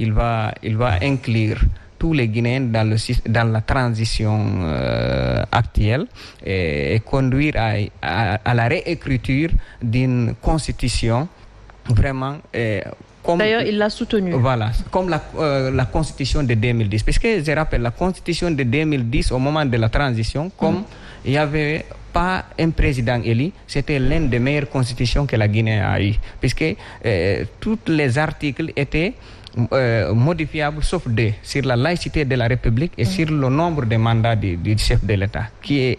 il va inclure tous les Guinéens dans la transition actuelle et conduire à la réécriture d'une constitution vraiment... D'ailleurs, il l'a soutenu. Voilà, comme la constitution de 2010. Puisque je rappelle, la constitution de 2010, au moment de la transition, comme il n'y avait pas un président élu, c'était l'une des meilleures constitutions que la Guinée a eues. Puisque tous les articles étaient modifiables, sauf deux, sur la laïcité de la République et sur le nombre de mandats du chef de l'État, qui est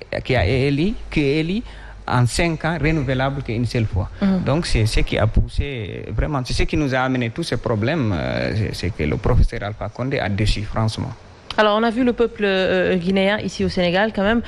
élu en 5 ans, renouvelable qu'une seule fois. Donc c'est ce qui a poussé, vraiment, c'est ce qui nous a amené tous ces problèmes, c'est que le professeur Alpha Condé a déçu, franchement. Alors, on a vu le peuple guinéen, ici au Sénégal, quand même,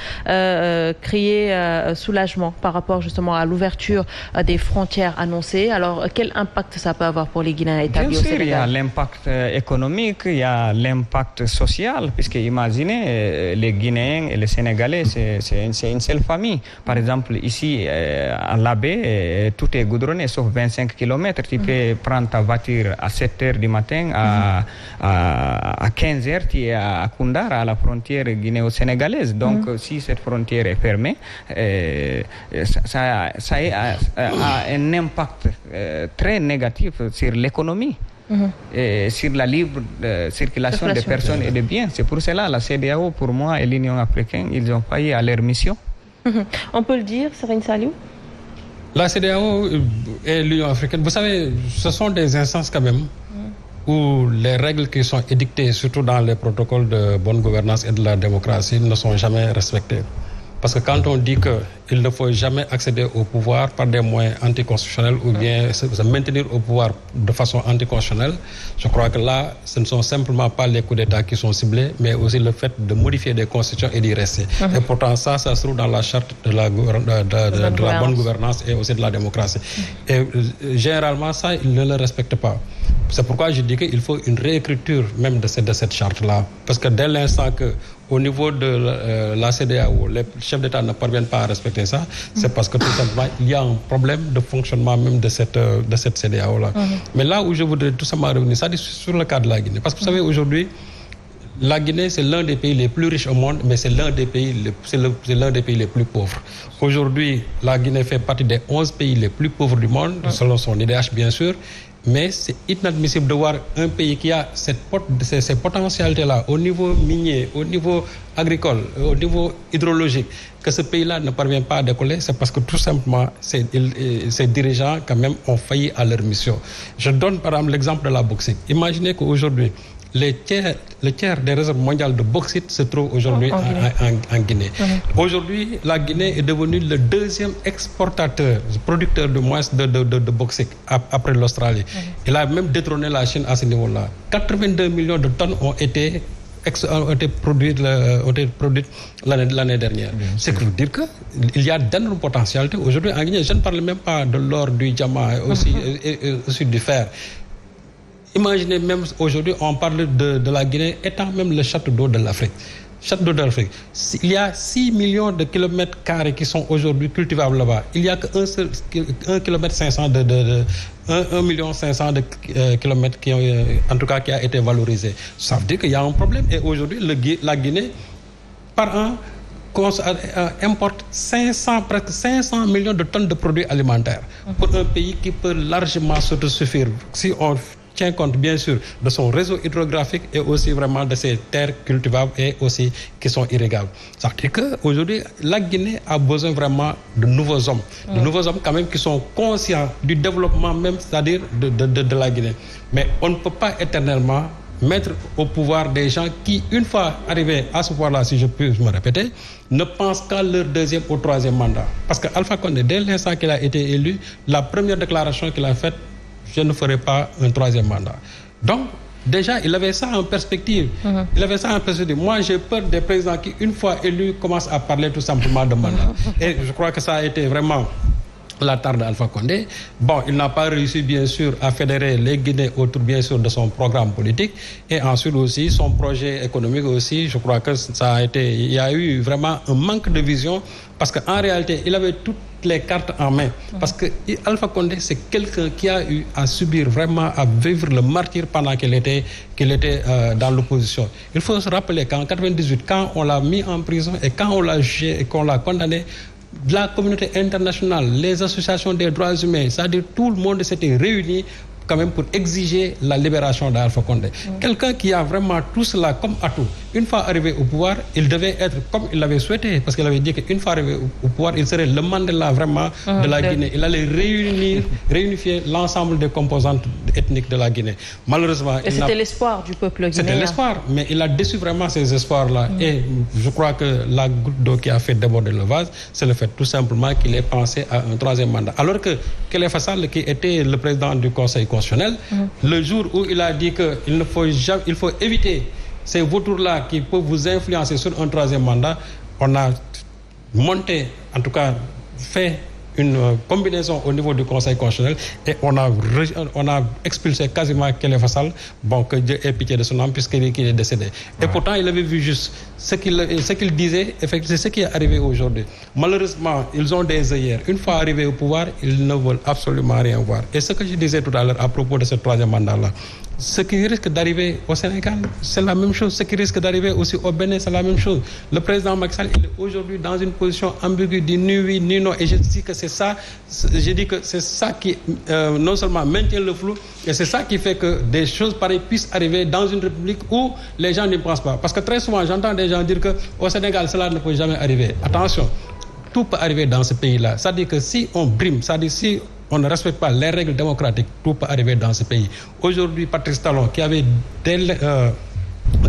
crier soulagement par rapport justement à l'ouverture des frontières annoncées. Alors, quel impact ça peut avoir pour les Guinéens établis au Sénégal? Il y a l'impact économique, il y a l'impact social, puisque imaginez, les Guinéens et les Sénégalais, c'est une seule famille. Par exemple, ici, à Labé, tout est goudronné, sauf 25 km. Tu peux prendre ta voiture à 7 h du matin, à 15 h, tu es à Koundar, à la frontière guinéo-sénégalaise. Donc, si cette frontière est fermée, ça a un impact très négatif sur l'économie. Et sur la libre circulation des personnes et des biens. C'est pour cela la CEDEAO, pour moi, et l'Union africaine, ils ont failli à leur mission. On peut le dire, Serigne Saliou? La CEDEAO et l'Union africaine, vous savez, ce sont des instances quand même où les règles qui sont édictées, surtout dans les protocoles de bonne gouvernance et de la démocratie, ne sont jamais respectées. Parce que quand on dit qu'il ne faut jamais accéder au pouvoir par des moyens anticonstitutionnels ou bien se maintenir au pouvoir de façon anticonstitutionnelle, je crois que là, ce ne sont simplement pas les coups d'État qui sont ciblés, mais aussi le fait de modifier des constitutions et d'y rester. Et pourtant, ça se trouve dans la charte de la bonne gouvernance et aussi de la démocratie. Et généralement, ça, ils ne le respectent pas. C'est pourquoi je dis qu'il faut une réécriture même de cette charte-là. Parce que dès l'instant qu'au niveau de la CEDEAO, les chefs d'État ne parviennent pas à respecter ça, c'est parce que tout simplement, il y a un problème de fonctionnement même de cette CEDEAO-là. Mais là où je voudrais tout simplement revenir, ça dit sur le cas de la Guinée. Parce que vous savez, aujourd'hui, la Guinée, c'est l'un des pays les plus riches au monde, mais c'est l'un des pays les plus pauvres. Aujourd'hui, la Guinée fait partie des 11 pays les plus pauvres du monde, selon son IDH bien sûr. Mais c'est inadmissible de voir un pays qui a ces potentialités-là au niveau minier, au niveau agricole, au niveau hydrologique, que ce pays-là ne parvient pas à décoller. C'est parce que tout simplement, ces dirigeants quand même ont failli à leur mission. Je donne par exemple l'exemple de la bauxite. Imaginez qu'aujourd'hui, le tiers des réserves mondiales de bauxite se trouve aujourd'hui en Guinée. Aujourd'hui, la Guinée est devenue le deuxième exportateur, producteur de moins de bauxite après l'Australie. Il a même détrôné la Chine à ce niveau-là. 82 millions de tonnes ont été produites l'année dernière. C'est que vous dire qu'il y a d'énormes potentialités aujourd'hui en Guinée. Je ne parle même pas de l'or, du diamant et aussi du fer. Imaginez même aujourd'hui, on parle de la Guinée étant même le château d'eau de l'Afrique. Château d'eau de l'Afrique. Il y a 6 millions de kilomètres carrés qui sont aujourd'hui cultivables là-bas. Il n'y a que 1,5 million de kilomètres qui a été valorisé. Ça veut dire qu'il y a un problème. Et aujourd'hui, la Guinée, par an, importe presque 500 millions de tonnes de produits alimentaires pour un pays qui peut largement s'autosuffire. Si on tient compte bien sûr de son réseau hydrographique et aussi vraiment de ses terres cultivables et aussi qui sont irrigables. Ça veut dire qu'aujourd'hui, la Guinée a besoin vraiment de nouveaux hommes. De nouveaux hommes quand même qui sont conscients du développement même, c'est-à-dire de la Guinée. Mais on ne peut pas éternellement mettre au pouvoir des gens qui, une fois arrivés à ce pouvoir-là, si je peux me répéter, ne pensent qu'à leur deuxième ou troisième mandat. Parce que Alpha Condé, dès l'instant qu'il a été élu, la première déclaration qu'il a faite, je ne ferai pas un troisième mandat. Donc, déjà, il avait ça en perspective. Moi, j'ai peur des présidents qui, une fois élus, commencent à parler tout simplement de mandat. Et je crois que ça a été vraiment la tare d'Alpha Condé. Bon, il n'a pas réussi, bien sûr, à fédérer les Guinéens autour, bien sûr, de son programme politique. Et ensuite aussi, son projet économique aussi, je crois que ça a été... Il y a eu vraiment un manque de vision parce qu'en réalité, il avait toutes les cartes en main. Parce que Alpha Condé, c'est quelqu'un qui a eu à subir vraiment, à vivre le martyre pendant qu'il était dans l'opposition. Il faut se rappeler qu'en 1998, quand on l'a mis en prison et quand on l'a jugé et qu'on l'a condamné, la communauté internationale, les associations des droits humains, c'est-à-dire tout le monde s'était réuni quand même pour exiger la libération d'Alpha Condé. Quelqu'un qui a vraiment tout cela comme atout. Une fois arrivé au pouvoir, il devait être comme il l'avait souhaité, parce qu'il avait dit qu'une fois arrivé au pouvoir, il serait le Mandela vraiment de la Guinée. Il allait réunifier l'ensemble des composantes ethniques de la Guinée. Malheureusement... Et c'était l'espoir du peuple guinéen. C'était l'espoir, mais il a déçu vraiment ces espoirs-là. Et je crois que la goutte d'eau qui a fait déborder le vase, c'est le fait tout simplement qu'il ait pensé à un troisième mandat. Alors que Khalifa Sall, qui était le président du Conseil constitutionnel, le jour où il a dit qu'il faut éviter ces vautours-là qui peuvent vous influencer sur un troisième mandat, on a monté, en tout cas fait une combinaison au niveau du Conseil constitutionnel et on a expulsé quasiment Khalifa Sall, bon, que Dieu ait pitié de son âme puisqu'il est décédé. Et pourtant, il avait vu juste ce qu'il disait, effectivement, c'est ce qui est arrivé aujourd'hui. Malheureusement, ils ont des œillères. Une fois arrivés au pouvoir, ils ne veulent absolument rien voir. Et ce que je disais tout à l'heure à propos de ce troisième mandat-là, ce qui risque d'arriver au Sénégal, c'est la même chose. Ce qui risque d'arriver aussi au Bénin, c'est la même chose. Le président Macky Sall, il est aujourd'hui dans une position ambiguë, dit ni oui, ni non. Et je dis que c'est ça, qui non seulement maintient le flou, et c'est ça qui fait que des choses pareilles puissent arriver dans une république où les gens n'y pensent pas. Parce que très souvent, j'entends des gens dire qu'au Sénégal, cela ne peut jamais arriver. Attention, tout peut arriver dans ce pays-là. C'est-à-dire que si on brime, c'est-à-dire si on ne respecte pas les règles démocratiques, tout peut arriver dans ce pays. Aujourd'hui, Patrice Talon, qui avait dès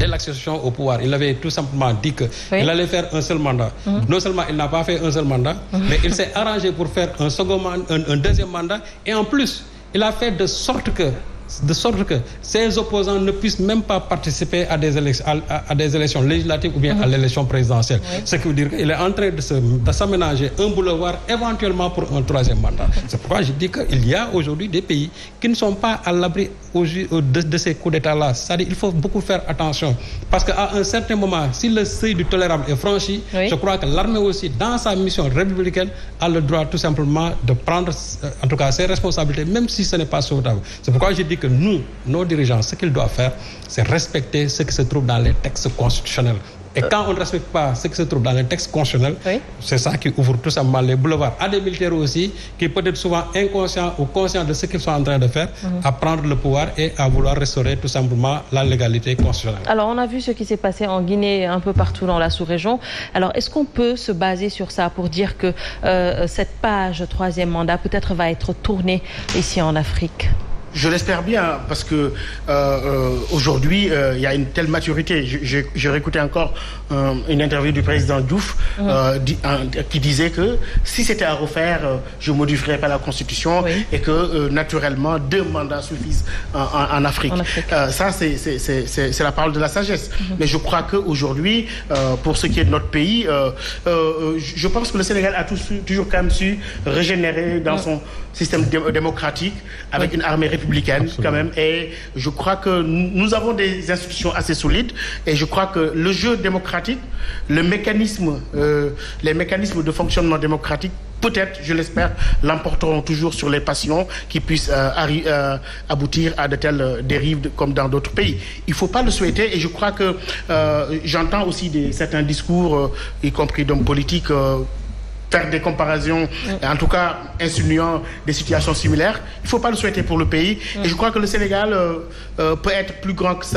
l'accession au pouvoir, il avait tout simplement dit qu'il allait faire un seul mandat. Non seulement il n'a pas fait un seul mandat, mais il s'est arrangé pour faire un deuxième mandat. Et en plus, il a fait de sorte que ces opposants ne puissent même pas participer à des élections législatives ou bien à l'élection présidentielle. Ce qui veut dire qu'il est en train de s'aménager un boulevard éventuellement pour un troisième mandat. C'est pourquoi je dis qu'il y a aujourd'hui des pays qui ne sont pas à l'abri de ces coups d'État-là. C'est-à-dire qu'il faut beaucoup faire attention. Parce qu'à un certain moment, si le seuil du tolérable est franchi, je crois que l'armée aussi, dans sa mission républicaine, a le droit tout simplement de prendre, en tout cas, ses responsabilités, même si ce n'est pas souhaitable. C'est pourquoi je dis que nous, nos dirigeants, ce qu'ils doivent faire, c'est respecter ce qui se trouve dans les textes constitutionnels. Et quand on ne respecte pas ce qui se trouve dans les textes constitutionnels, c'est ça qui ouvre tout simplement les boulevards à des militaires aussi, qui peut être souvent inconscients ou conscients de ce qu'ils sont en train de faire, à prendre le pouvoir et à vouloir restaurer tout simplement la légalité constitutionnelle. Alors, on a vu ce qui s'est passé en Guinée, un peu partout dans la sous-région. Alors, est-ce qu'on peut se baser sur ça pour dire que cette page troisième mandat peut-être va être tournée ici en Afrique ? Je l'espère bien, parce que aujourd'hui, il y a une telle maturité. J'ai réécouté encore une interview du président Diouf qui disait que si c'était à refaire, je ne modifierais pas la Constitution et que naturellement, 2 mandats suffisent en Afrique. Ça, c'est la parole de la sagesse. Mais je crois qu'aujourd'hui, pour ce qui est de notre pays, je pense que le Sénégal a toujours quand même su régénérer dans son système démocratique avec une armée républicaine quand même, et je crois que nous avons des institutions assez solides, et je crois que le jeu démocratique, les mécanismes de fonctionnement démocratique, peut-être, je l'espère, l'emporteront toujours sur les passions qui puissent aboutir à de telles dérives comme dans d'autres pays. Il ne faut pas le souhaiter, et je crois que j'entends aussi certains discours, y compris d'hommes politiques, faire des comparaisons, en tout cas insinuant des situations similaires. Il ne faut pas le souhaiter pour le pays. Et je crois que le Sénégal peut être plus grand que ça.